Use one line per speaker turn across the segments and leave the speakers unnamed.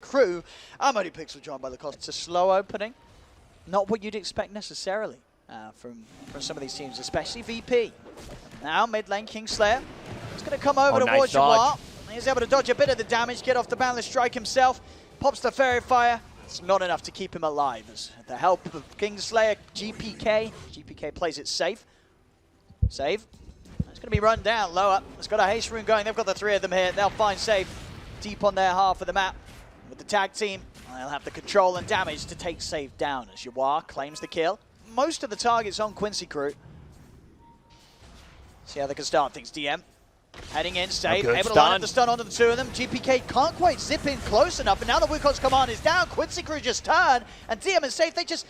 Crew. I'm only Pixel, joined by Lacoste. It's a slow opening. Not what you'd expect necessarily from some of these teams, especially VP. Now mid lane, Kingslayer. He's going to come over towards Jawar. He's able to dodge a bit of the damage, get off the boundless strike himself. Pops the Fairy Fire. It's not enough to keep him alive. As the help of Kingslayer, GPK plays it safe. Save. It's going to be run down lower. It's got a haste rune going. They've got the three of them here. They'll find Save deep on their half of the map. With the tag team, they'll have the control and damage to take Save down as Jawar claims the kill. Most of the targets on Quincy Crew. See how they can start things. DM heading in, Save, able to line up the stun onto the two of them. GPK can't quite zip in close enough, and now the Wukon's command is down. Quincy Crew just turn, and DM and Save, they just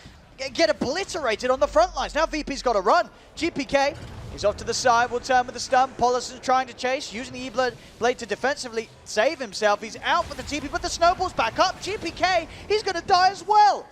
get obliterated on the front lines. Now VP's got to run. GPK, he's off to the side, will turn with the stun. Paulus is trying to chase, using the E-Blade to defensively save himself. He's out with the TP, but the snowball's back up. GPK, he's going to die as well.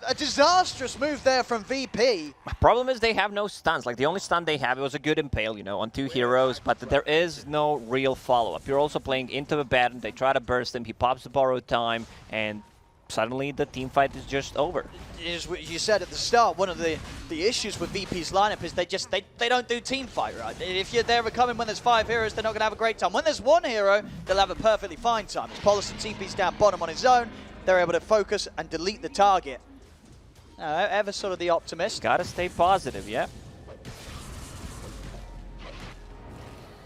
A disastrous move there from VP.
Problem is they have no stuns. Like, the only stun they have, it was a good impale, you know, on two heroes, but there is no real follow-up. You're also playing into a Baron. They try to burst him. He pops the borrowed time, and suddenly the team fight is just over.
As you said at the start, one of the issues with VP's lineup is they don't do team fight, right? If they're coming when there's 5 heroes, they're not going to have a great time. When there's 1 hero, they'll have a perfectly fine time. As Paulus TP's down bottom on his own, they're able to focus and delete the target. Ever sort of the optimist.
Gotta stay positive, yeah.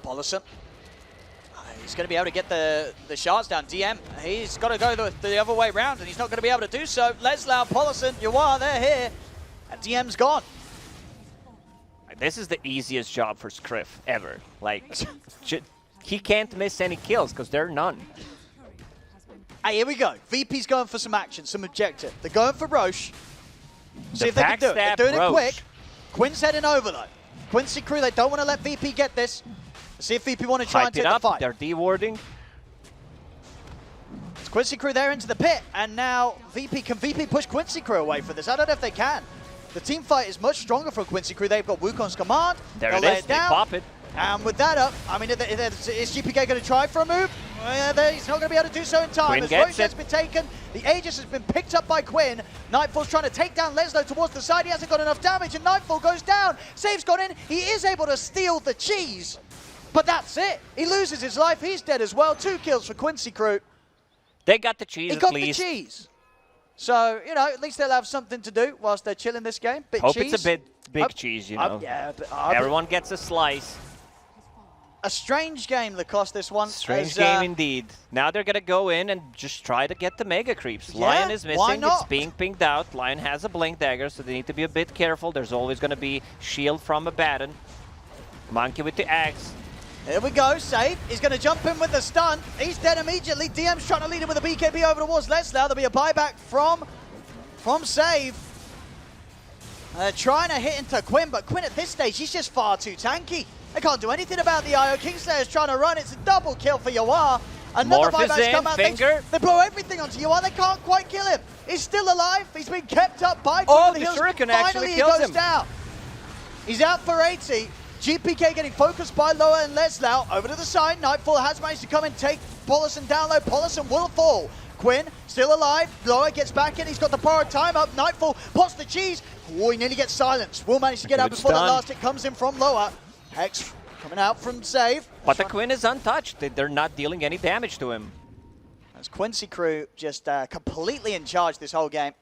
Paulus. He's going to be able to get the shards down. DM, he's got to go the other way round, and he's not going to be able to do so. Leslau, Paulus, Jawar, they're here, and DM's gone.
This is the easiest job for Scriff ever. Like, he can't miss any kills, because there are none.
Hey, here we go. VP's going for some action, some objective. They're going for Roche. See if they can do it. They're doing it quick. Quinn's heading over, though. Quincy Crew, they don't want to let VP get this. See if VP want to try and take the fight.
They're de-warding.
It's Quincy Crew there into the pit, and now VP, can VP push Quincy Crew away for this? I don't know if they can. The team fight is much stronger for Quincy Crew. They've got Wukon's command.
There it is, they pop it.
And with that up, I mean, is GPK going to try for a move? He's not going to be able to do so in time. As Roche has been taken, the Aegis has been picked up by Quinn. Nightfall's trying to take down Leslau towards the side. He hasn't got enough damage, and Nightfall goes down. Save's gone in. He is able to steal the cheese, but that's it. He loses his life. He's dead as well. 2 kills for Quincy Crew.
They got the cheese,
at least. He got the cheese. So, you know, at least they'll have something to do whilst they're chilling this game.
Hope it's a bit big cheese, you know.
Yeah,
everyone gets a slice.
A strange game, Lacoste, this one.
Strange game indeed. Now they're going to go in and just try to get the mega creeps.
Yeah,
Lion is missing.
why not?
It's being pinged out. Lion has a blink dagger, so they need to be a bit careful. There's always going to be shield from a Baron. Monkey with the axe.
Here we go, Save. He's going to jump in with the stun. He's dead immediately. DM's trying to lead him with a BKB over towards Leslau. There'll be a buyback from Save. They're trying to hit into Quinn, but Quinn at this stage, he's just far too tanky. They can't do anything about the IO. Kingslayer's trying to run. It's a double kill for Jawar. Another buyback's come out. They blow everything onto Jawar. They can't quite kill him. He's still alive. He's been kept up by
Quinn. The Shuriken actually kills him.
Down. He's out for 80. GPK getting focused by Loa and Leslau. Over to the side. Nightfall has managed to come and take Paulus down low. Paulus will fall. Quinn still alive. Loa gets back in. He's got the borrowed time up. Nightfall pots the cheese. Oh, he nearly gets silenced. Will manage to get out before that last hit comes in from Loa. Hex coming out from Save.
But the Quinn is untouched. They're not dealing any damage to him.
As Quincy Crew just completely in charge this whole game.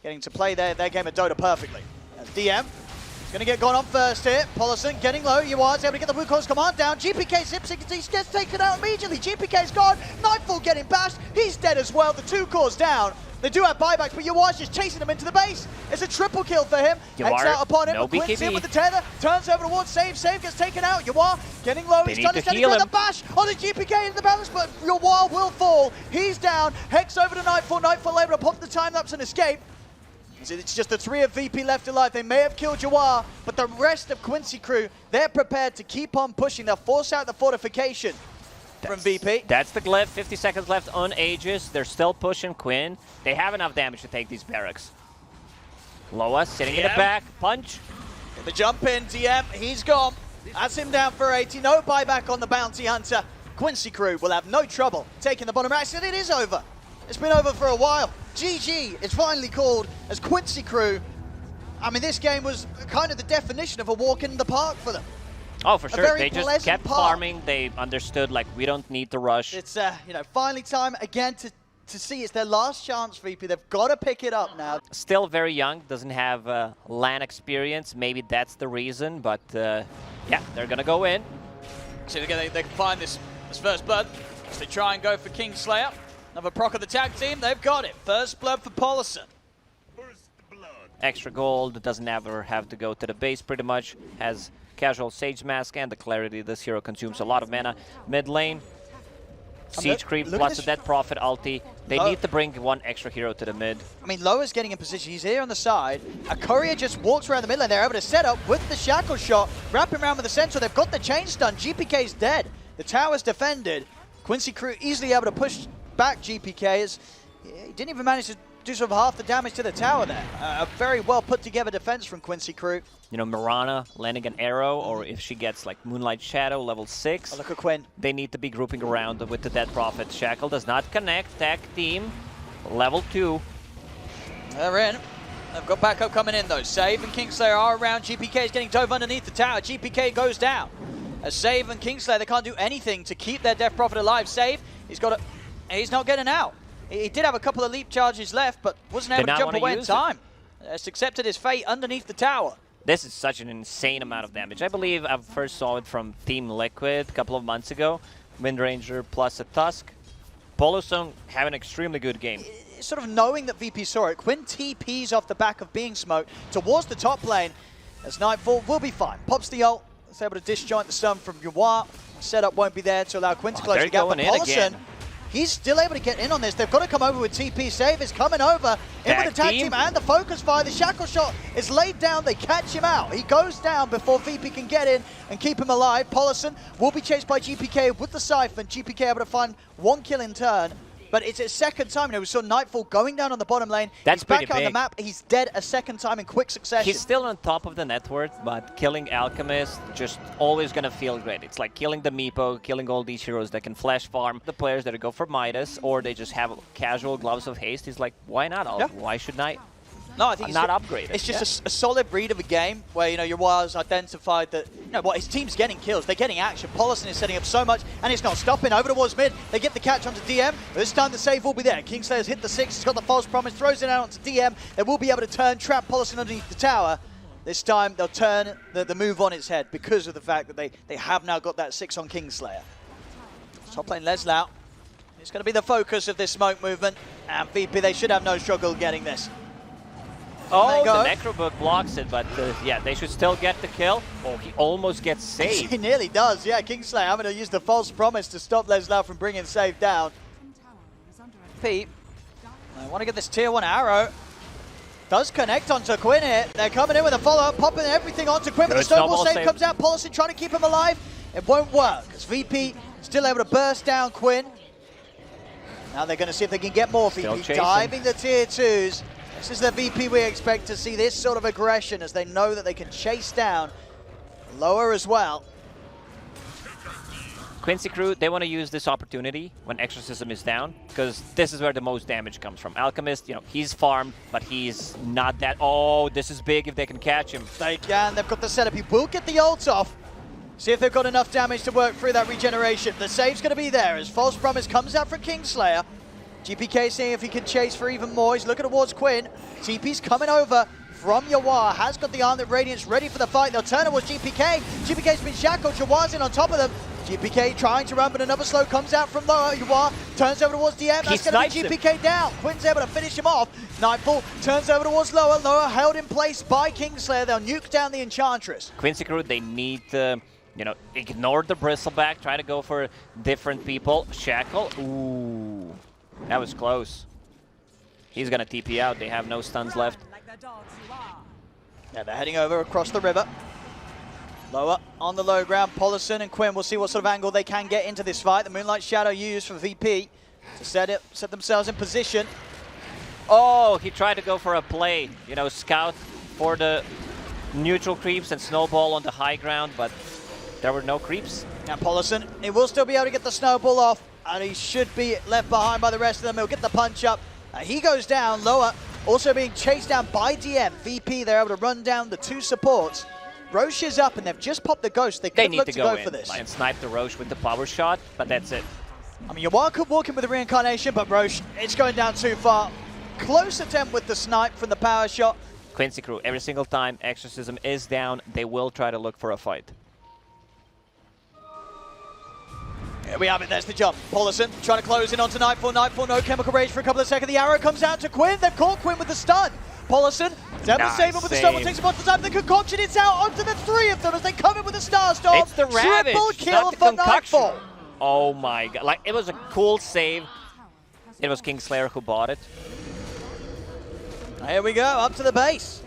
Getting to play their game of Dota perfectly. As DM is going to get gone on first here. Paulison getting low. Yuar's able to get the Wukon's command down. GPK zips. He gets taken out immediately. GPK's gone. Nightfall getting bashed. He's dead as well. The 2 cores down. They do have buybacks, but Yuar's just chasing him into the base. It's a triple kill for him. Hex out upon him.
No
Quincy in with the tether. Turns over towards Save. Save gets taken out. Yuar getting low. He's trying to send him with the bash on the GPK in the balance, but Yuar will fall. He's down. Hex over to Nightfall. Nightfall able to pop the time-lapse and escape. It's just the 3 of VP left alive. They may have killed Jawar, but the rest of Quincy Crew, they're prepared to keep on pushing. They'll force out the fortification from VP.
That's the glyph. 50 seconds left on Aegis. They're still pushing Quinn. They have enough damage to take these barracks. Loa sitting in the back. Punch.
The jump in. DM, he's gone. That's him down for 80. No buyback on the Bounty Hunter. Quincy Crew will have no trouble taking the bottom racks, and it is over. It's been over for a while. GG, it's finally called as Quincy crew. I mean, this game was kind of the definition of a walk in the park for them.
Oh, for sure. They just kept
park.
farming. They understood, like, we don't need to rush.
It's, you know, finally time again to see it's their last chance, VP. They've got to pick it up now.
Still very young, doesn't have LAN experience. Maybe that's the reason, but yeah, they're going to go in.
See, they can find this first blood as they try and go for Kingslayer. Another proc of the tag team. They've got it. First blood for Paulison.
Extra gold, doesn't ever have to go to the base pretty much. Has casual Sage Mask and the clarity. This hero consumes a lot of mana. Mid lane, Siege creep plus the Dead Prophet ulti. They need to bring one extra hero to the mid.
I mean, Loa's getting in position. He's here on the side. A courier just walks around the mid lane. They're able to set up with the shackle shot, wrap him around with the sensor. They've got the chain stun. GPK's dead. The tower's defended. Quincy crew easily able to push back GPK as he didn't even manage to do sort of half the damage to the tower there. A very well put together defense from Quincy crew.
You know, Mirana landing an arrow, or if she gets like Moonlight Shadow level 6.
Oh, look at Quinn.
They need to be grouping around with the Dead Prophet. Shackle does not connect. Tag team level 2.
They're in. They've got backup coming in though. Save and Kingslayer are around. GPK is getting dove underneath the tower. GPK goes down. As Save and Kingslayer, they can't do anything to keep their Death Prophet alive. Save, he's not getting out. He did have a couple of leap charges left, but wasn't able to jump away in time. It's accepted his fate underneath the tower.
This is such an insane amount of damage. I believe I first saw it from Team Liquid a couple of months ago. Windranger plus a Tusk. Polozone have an extremely good game.
Sort of knowing that VP saw it, Quinn TPs off the back of being smoked towards the top lane as Nightfall will be fine. Pops the ult, is able to disjoint the stun from Yawar. Setup won't be there to allow Quinn to close the gap. But Paulison, he's still able to get in on this. They've got to come over with TP. Save is coming over in with the tag team and the focus fire. The shackle shot is laid down. They catch him out. He goes down before VP can get in and keep him alive. Paulison will be chased by GPK with the Siphon. GPK able to find one kill in turn. But it's his second time. You know, we saw Nightfall going down on the bottom lane.
That's
He's back on the map. He's dead a second time in quick succession.
He's still on top of the net worth, but killing Alchemist just always going to feel great. It's like killing the Meepo, killing all these heroes that can flash farm. The players that go for Midas, or they just have casual Gloves of Haste. He's like, why not? Why shouldn't I?
No, I think
I'm not upgraded.
It's just a solid read of a game where, you know, Yawar's identified that, you know what, his team's getting kills, they're getting action. Paulison is setting up so much, and it's not stopping. Over towards mid, they get the catch onto DM. But this time the save will be there. Kingslayer's hit the 6, he's got the false promise, throws it out onto DM. They will be able to turn, trap Paulison underneath the tower. This time they'll turn the move on its head because of the fact that they have now got that 6 on Kingslayer. Top lane Leslau. It's going to be the focus of this smoke movement, and VP, they should have no struggle getting this.
Oh, the Necrobook blocks it, but yeah, they should still get the kill. Oh, he almost gets saved.
He nearly does, yeah. Kingslayer having to use the false promise to stop Leslau from bringing Save down. Pete, I want to get this tier 1 arrow. Does connect onto Quinn here. They're coming in with a follow-up, popping everything onto Quinn, but the snowball save comes out. Paulison trying to keep him alive. It won't work, as VP still able to burst down Quinn. Now they're going to see if they can get more. VP diving the tier 2s. This is the VP we expect to see, this sort of aggression, as they know that they can chase down lower as well.
Quincy crew, they want to use this opportunity when Exorcism is down, because this is where the most damage comes from. Alchemist, you know, he's farmed, but he's not that... Oh, this is big if they can catch him.
They can. They've got the setup. He will get the ult off. See if they've got enough damage to work through that regeneration. The save's going to be there as False Promise comes out from Kingslayer. GPK seeing if he can chase for even more. He's looking towards Quinn. TP's coming over from Yawar. Has got the Armlet Radiance ready for the fight. They'll turn towards GPK. GPK's been shackled. Yawar's in on top of them. GPK trying to run, but another slow comes out from lower. Yawar turns over towards DM. That's going to be GPK down. Quinn's able to finish him off. Nightfall turns over towards lower. Lower held in place by Kingslayer. They'll nuke down the Enchantress.
Quincy crew, they need to, you know, ignore the bristleback. Try to go for different people. Shackle. Ooh. That was close. He's going to TP out. They have no stuns left.
Yeah, they're heading over across the river. Lower on the low ground. Paulison and Quinn will see what sort of angle they can get into this fight. The Moonlight Shadow used for VP to set themselves in position.
Oh, he tried to go for a play. You know, scout for the neutral creeps and snowball on the high ground, but there were no creeps.
Now Paulison, he will still be able to get the snowball off. and he should be left behind by the rest of them. He'll get the punch up. He goes down. Lower also being chased down by DM. VP, they're able to run down the 2 supports. Roche is up, and they've just popped the Ghost. They could look to go for this.
And snipe the Roche with the power shot, but that's it.
I mean, Yawar could walk in with the reincarnation, but Roche, it's going down too far. Close attempt with the snipe from the power shot.
Quincy crew, every single time Exorcism is down, they will try to look for a fight.
Here we have it, there's the jump. Paulison trying to close in onto Nightfall. Nightfall, no chemical rage for a couple of seconds. The arrow comes out to Quinn. They've caught Quinn with the stun. Paulison is able to save him with the stun. Will take some off the time. The concoction, it's out onto the 3 of them as they come in with the Star Storm.
It's the Ravage,
triple kill for Nightfall.
Oh my god, like it was a cool save. It was Kingslayer who bought it.
Here we go, up to the base.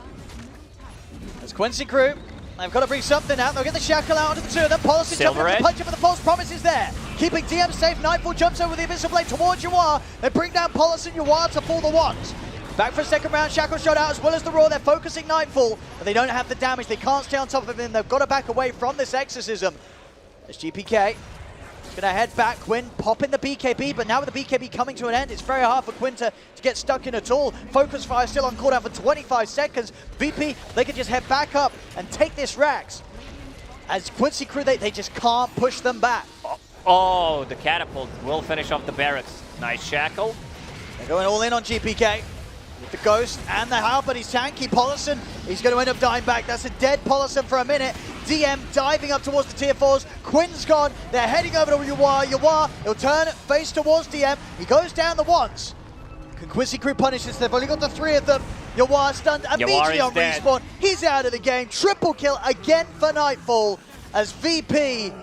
There's Quincy crew. They've got to bring something out. They'll get the shackle out onto the 2 of them. Paulison jumping up the punch up, but the false promise is there. Keeping DM safe. Nightfall jumps over the Abyssal Blade towards Yawar. They bring down Paulison. Yawar to fall the ones. Back for a second round. Shackle shot out as well as the Roar. They're focusing Nightfall, but they don't have the damage. They can't stay on top of him. They've got to back away from this Exorcism. There's GPK. Gonna head back. Quinn popping the BKB, but now with the BKB coming to an end, it's very hard for Quinn to get stuck in at all. Focus fire still on cooldown for 25 seconds. VP, they can just head back up and take this Rax. As Quincy crew, they just can't push them back.
Oh, the catapult will finish off the barracks. Nice shackle.
They're going all in on GPK. With the Ghost and the Howl, but he's tanky. Paulison, he's going to end up dying back. That's a dead Paulison for a minute. DM diving up towards the tier 4s. Quinn's gone. They're heading over to Yawar. Yawar, he'll turn face towards DM. He goes down the ones. Can Quincy crew punish this? They've only got the 3 of them. Yawar stunned immediately on respawn. He's out of the game. Triple kill again for Nightfall as VP.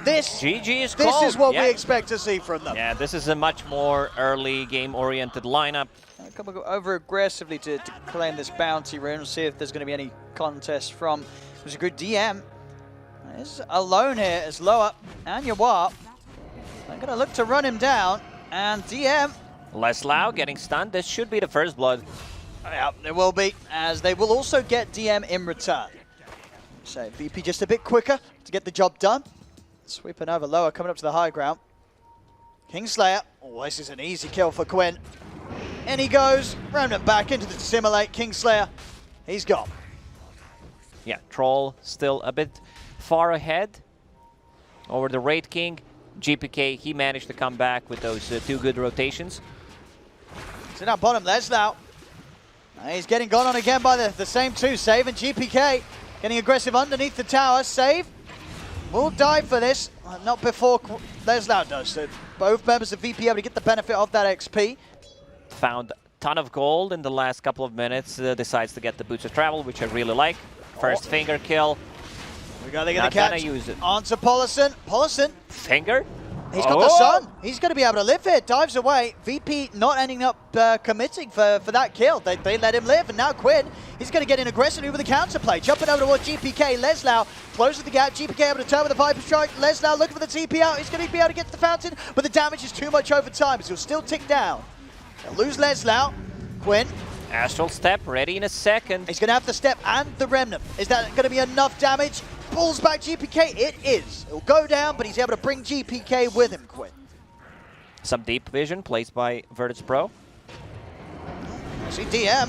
This is what we expect to see from them.
Yeah, this is a much more early game-oriented lineup.
Come over aggressively to claim this bounty rune. See if there's going to be any contest from. It was a good DM. He's alone here as Loa and Yawar. They're going to look to run him down. And DM.
Leslau getting stunned. This should be the first blood.
Yeah, it will be, as they will also get DM in return. So VP just a bit quicker to get the job done. Sweeping over Loa, coming up to the high ground. Kingslayer. Oh, this is an easy kill for Quinn. And he goes, Remnant back into the Dissimulate. Kingslayer, he's gone.
Yeah, Troll still a bit far ahead over the Raid King. GPK, he managed to come back with those 2 good rotations.
So now bottom, Leslau. He's getting gone on again by the same 2. Save and GPK getting aggressive underneath the tower. Save will die for this. Not before Leslau does. So both members of VP able to get the benefit of that XP.
Found a ton of gold in the last couple of minutes. Decides to get the Boots of Travel, which I really like. First finger kill.
We got to get the catch.
Use it.
Onto Paulison. Paulison.
Finger?
He's got the sun. He's going to be able to live here. Dives away. VP not ending up committing for that kill. They let him live. And now Quinn, he's going to get in aggressively with a counterplay. Jumping over towards GPK. Leslau closes the gap. GPK able to turn with a Viper Strike. Leslau looking for the TP out. He's going to be able to get to the fountain. But the damage is too much over time. So he'll still tick down. They'll lose Leslau. Quinn.
Astral Step ready in a second.
He's going to have the step and the Remnant. Is that going to be enough damage? Pulls back GPK. It is. He'll go down, but he's able to bring GPK with him, Quinn.
Some deep vision placed by Virtus.pro.
See DM.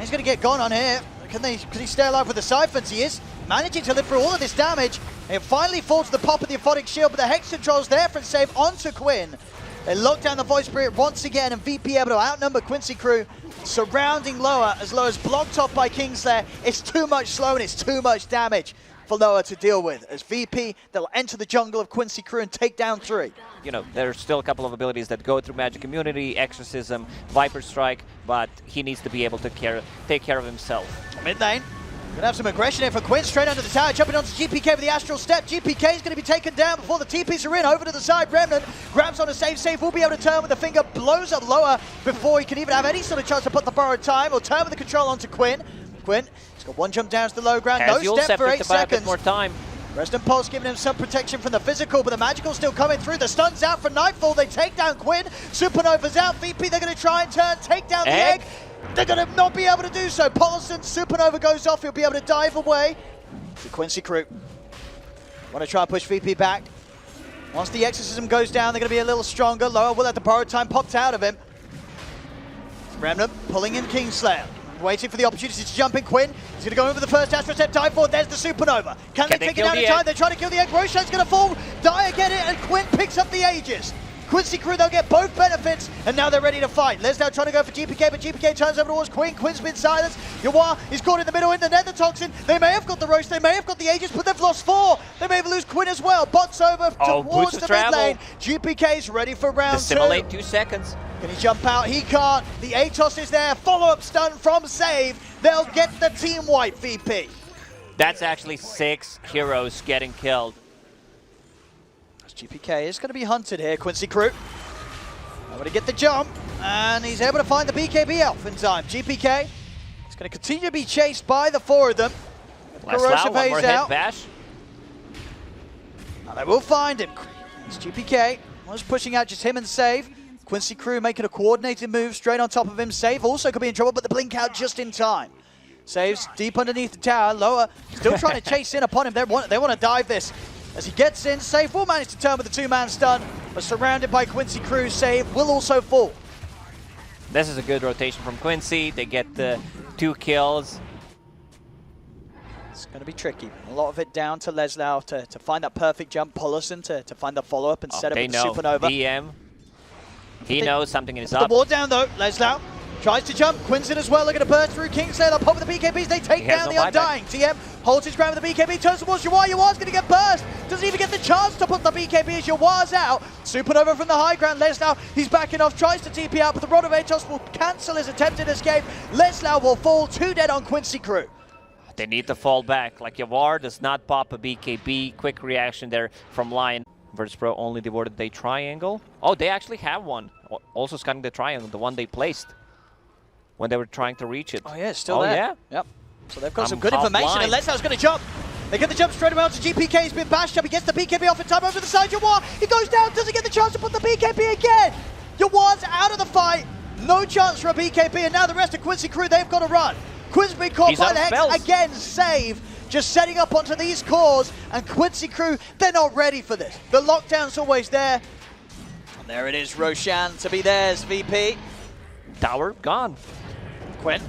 He's going to get gone on here. Can he stay alive with the Siphons? He is managing to live through all of this damage. It finally falls to the pop of the Aphotic Shield, but the Hex control's there for a save onto Quinn. They lock down the Void Spirit once again, and VP able to outnumber Quincy crew, surrounding Loa as Loa's blocked off by Kingslayer. It's too much slow and it's too much damage for Loa to deal with. As VP, they'll enter the jungle of Quincy crew and take down 3.
You know, there's still a couple of abilities that go through Magic Immunity, Exorcism, Viper Strike, but he needs to be able to take care of himself.
Mid lane. Gonna have some aggression here for Quinn, straight under the tower, jumping onto GPK with the Astral Step. GPK is gonna be taken down before the TPs are in, over to the side. Remnant grabs on a save, will be able to turn with the finger, blows up Loa before he can even have any sort of chance to put the borrowed time, or turn with the control onto Quinn. Quinn, he's got 1 jump down to the low ground, no step for 8 seconds.
More time.
Resident Pulse giving him some protection from the physical, but the magical still coming through. The stun's out for Nightfall, they take down Quinn. Supernova's out, VP, they're gonna try and turn, take down the egg. They're going to not be able to do so. Paulison, Supernova goes off. He'll be able to dive away. The Quincy crew want to try and push VP back. Once the exorcism goes down, they're going to be a little stronger. Lower will have the borrowed time popped out of him. Remnant pulling in Kingslayer. Waiting for the opportunity to jump in. Quinn, he's going to go over the first Aster step, dive forward. There's the supernova. Can they take it down in time? They're trying to kill the egg. Roshan's going to fall. Dyer get it, and Quinn picks up the Aegis. Quincy crew, they'll get both benefits, and now they're ready to fight. Lesnar trying to go for GPK, but GPK turns over towards Quinn. Quinn's been silenced. Yawar is caught in the middle in the Nether Toxin. They may have got the Roast, they may have got the Aegis, but they've lost 4. They may lose Quinn as well. Bots over towards the mid lane. GPK's ready for round 2.
Simulate 2 seconds.
Can he jump out? He can't. The Atos is there. Follow-up stun from Save. They'll get the team wipe, VP.
That's actually 6 heroes getting killed.
GPK is going to be hunted here, Quincy crew. Able to get the jump, and he's able to find the BKB elf in time. GPK is going to continue to be chased by the 4 of them. Corrosive Haze out.
Bash.
Now they will find him. It's GPK. Was pushing out just him and Save. Quincy crew making a coordinated move straight on top of him. Save also could be in trouble, but the blink out just in time. Save's deep underneath the tower. Lower still trying to chase in upon him. They want to dive this. As he gets in, Save will manage to turn with the 2-man stun, but surrounded by Quincy crew, Save will also fall.
This is a good rotation from Quincy. They get the 2 kills.
It's going to be tricky. A lot of it down to Leslau to find that perfect jump. Pollison to find the follow-up and set up with the supernova.
DM. He knows something is
up.
up.
The wall down though. Leslau tries to jump. Quincy as well. They're going to burst through Kingslayer. They'll pop with the BKBs. They take down the Undying. TM holds his ground with the BKB. Turns towards Yawar. Yawar's going to get burst. Doesn't even get the chance to put the BKB as Yawar's out. Supernova from the high ground. Leslau, he's backing off. Tries to TP out, but the Rod of Atos will cancel his attempted escape. Leslau will fall. 2 dead on Quincy crew.
They need to fall back. Like Yawar does not pop a BKB. Quick reaction there from Lion. Virtus.pro only devoted the triangle. Oh, they actually have one. Also scanning the triangle, the one they placed when they were trying to reach it.
Oh yeah, it's still there.
Yeah?
Yep. So they've got some good information, and Leslau's going to jump. They get the jump straight away onto GPK. He's been bashed up. He gets the BKB off in time over the side. Yawar, he goes down, doesn't get the chance to put the BKB again. Yawar's out of the fight. No chance for a BKB, and now the rest of Quincy crew, they've got to run. Quinn's been caught by the Hex. Again, Save. Just setting up onto these cores, and Quincy crew, they're not ready for this. The lockdown's always there. And there it is, Roshan to be theirs, VP.
Tower gone.
Quinn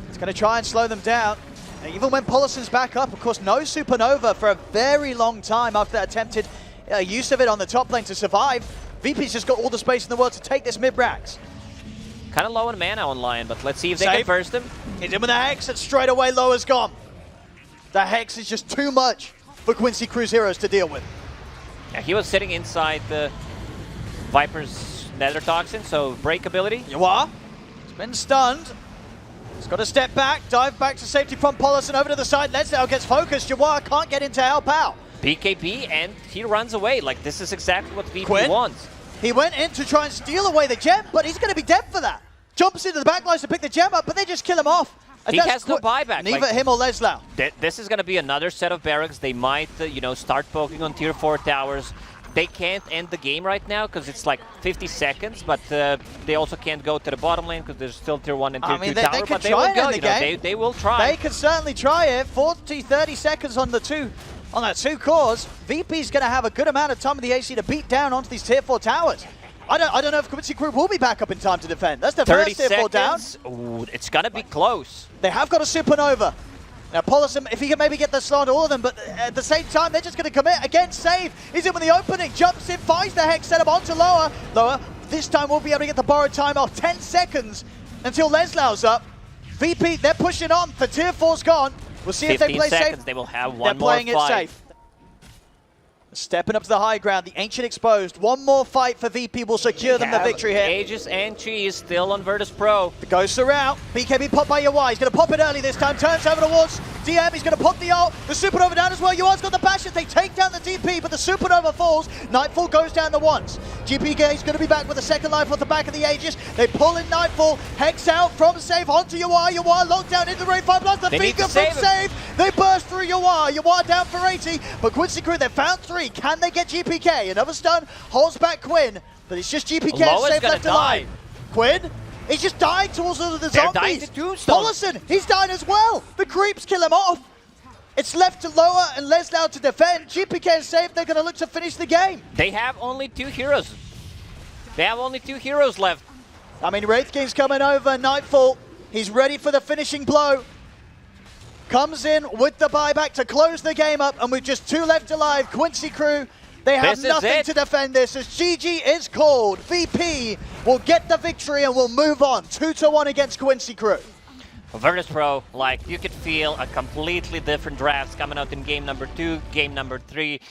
is going to try and slow them down. And even when Pollison's back up, of course, no supernova for a very long time after that attempted use of it on the top lane to survive. VP's just got all the space in the world to take this mid-Rax.
Kind of low on mana on Lion, but let's see if they can burst him.
He's in with the Hex, and straight away Lower's gone. The Hex is just too much for Quincy crew's heroes to deal with.
Yeah, he was sitting inside the Viper's Nether Toxin, so break ability.
Yawar, he's been stunned. He's got to step back, dive back to safety from Pollison over to the side. Lesnar gets focused. Yawar can't get in to help out.
BKB, and he runs away. Like, this is exactly what VP wants.
He went in to try and steal away the gem, but he's going to be dead for that. Jumps into the backlines to pick the gem up, but they just kill him off.
He has no buyback.
Neither him or Leslau.
This is going to be another set of barracks. They might, you know, start poking on tier 4 towers. They can't end the game right now because it's like 50 seconds, but they also can't go to the bottom lane because there's still tier 1 and tier 2 tower.
But they will go.
They will try.
They can certainly try it. 40, 30 seconds on the that 2 cores. VP's going to have a good amount of time with the AC to beat down onto these tier 4 towers. I don't know if Quincy crew will be back up in time to defend. That's the first tier 4 down.
Ooh, it's going to be close.
They have got a supernova. Now, Pollison, if he can maybe get the slot all of them, but at the same time, they're just going to commit. Again, Save. He's in with the opening. Jumps in, finds the Hex, set up onto Lower. Lower, this time we'll be able to get the borrowed time off. 10 seconds until Leslau's up. VP, they're pushing on. The tier 4's gone. We'll see if they play safe.
They will have one more fight.
They're playing it safe. Stepping up to the high ground, the Ancient exposed. One more fight for VP will secure them the victory here.
Aegis and Cheese still on Virtus.pro.
The ghosts are out. BKB popped by Yawar. He's going to pop it early this time. Turns over towards DM. He's going to pop the ult. The Supernova down as well. Yawar's got the passion. They take down the DP, but the Supernova falls. Nightfall goes down the once. GPK is going to be back with a second life off the back of the Aegis. They pull in Nightfall. Hex out from Save onto Yawar. Yawar locked down into the Ray 5 Blast. The finger from Save. They burst through Yawar. Yawar down for 80. But Quincy crew, they found 3. Can they get GPK? Another stun. Holds back Quinn. But it's just GPK and Save left alive. Quinn? He's just dying towards all of the zombies.
They're dying to Tombstone.
Pollison, he's dying as well. The creeps kill him off. It's left to Lower and Leslau to defend. GPK is safe. They're going to look to finish the game.
They have only 2 heroes. They have only 2 heroes left.
I mean, Wraith King's coming over. Nightfall. He's ready for the finishing blow. Comes in with the buyback to close the game up. And with just 2 left alive, Quincy crew, they have nothing to defend this as GG is called. VP will get the victory and will move on. 2-1 against Quincy crew.
Virtus.pro, like, you could feel a completely different drafts coming out in game number 2, game number 3.